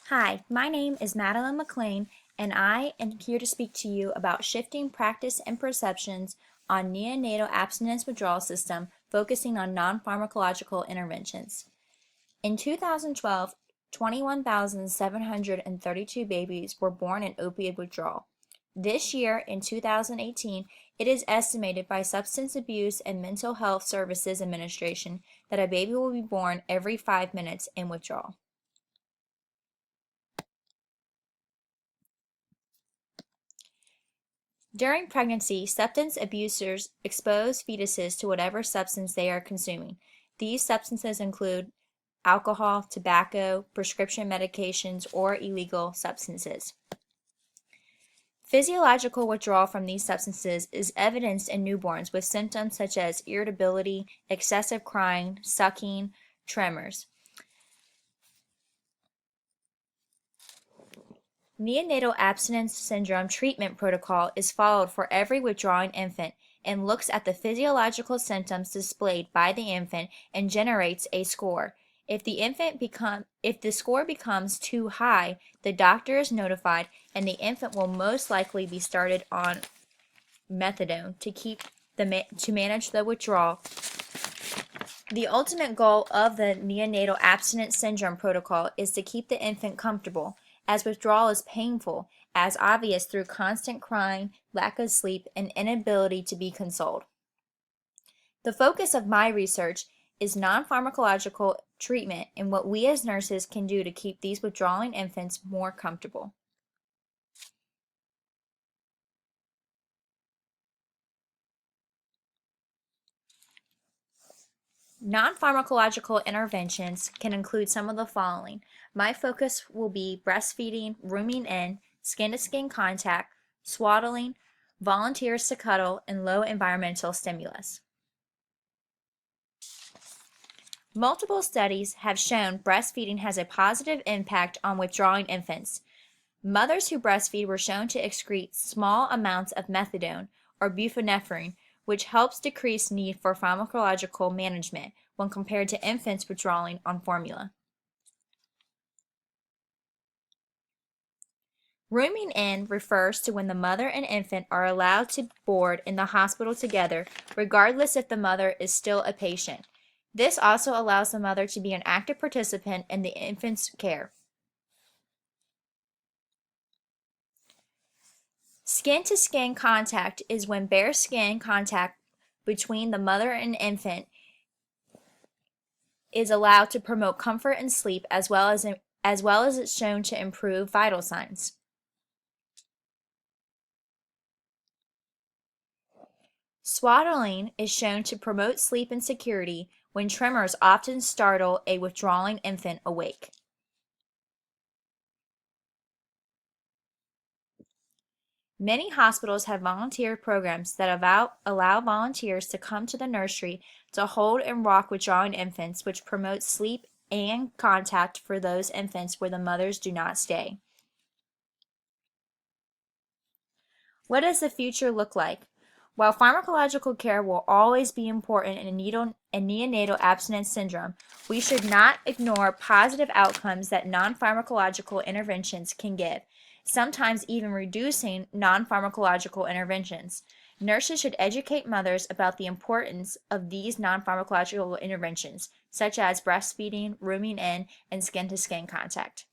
Hi, my name is Madeline McLean, and I am here to speak to you about shifting practice and perceptions on neonatal abstinence withdrawal system, focusing on non-pharmacological interventions. In 2012, 21,732 babies were born in opioid withdrawal. This year, in 2018, it is estimated by Substance Abuse and Mental Health Services Administration that a baby will be born every 5 minutes in withdrawal. During pregnancy, substance abusers expose fetuses to whatever substance they are consuming. These substances include alcohol, tobacco, prescription medications, or illegal substances. Physiological withdrawal from these substances is evidenced in newborns with symptoms such as irritability, excessive crying, sucking, tremors. Neonatal abstinence syndrome treatment protocol is followed for every withdrawing infant and looks at the physiological symptoms displayed by the infant and generates a score. If the score becomes too high, the doctor is notified and the infant will most likely be started on methadone to manage the withdrawal. The ultimate goal of the neonatal abstinence syndrome protocol is to keep the infant comfortable, as withdrawal is painful, as obvious through constant crying, lack of sleep, and inability to be consoled. The focus of my research is non-pharmacological treatment and what we as nurses can do to keep these withdrawing infants more comfortable. Non-pharmacological interventions can include some of the following. My focus will be breastfeeding, rooming in, skin-to-skin contact, swaddling, volunteers to cuddle, and low environmental stimulus. Multiple studies have shown breastfeeding has a positive impact on withdrawing infants. Mothers who breastfeed were shown to excrete small amounts of methadone or buprenorphine, which helps decrease need for pharmacological management when compared to infants withdrawing on formula. Rooming in refers to when the mother and infant are allowed to board in the hospital together, regardless if the mother is still a patient. This also allows the mother to be an active participant in the infant's care. Skin-to-skin contact is when bare skin contact between the mother and infant is allowed to promote comfort and sleep as well as it's shown to improve vital signs. Swaddling is shown to promote sleep and security when tremors often startle a withdrawing infant awake. Many hospitals have volunteer programs that allow volunteers to come to the nursery to hold and rock withdrawing infants, which promotes sleep and contact for those infants where the mothers do not stay. What does the future look like? While pharmacological care will always be important in neonatal abstinence syndrome, we should not ignore positive outcomes that non-pharmacological interventions can give, sometimes even reducing non-pharmacological interventions. Nurses should educate mothers about the importance of these non-pharmacological interventions, such as breastfeeding, rooming in, and skin-to-skin contact.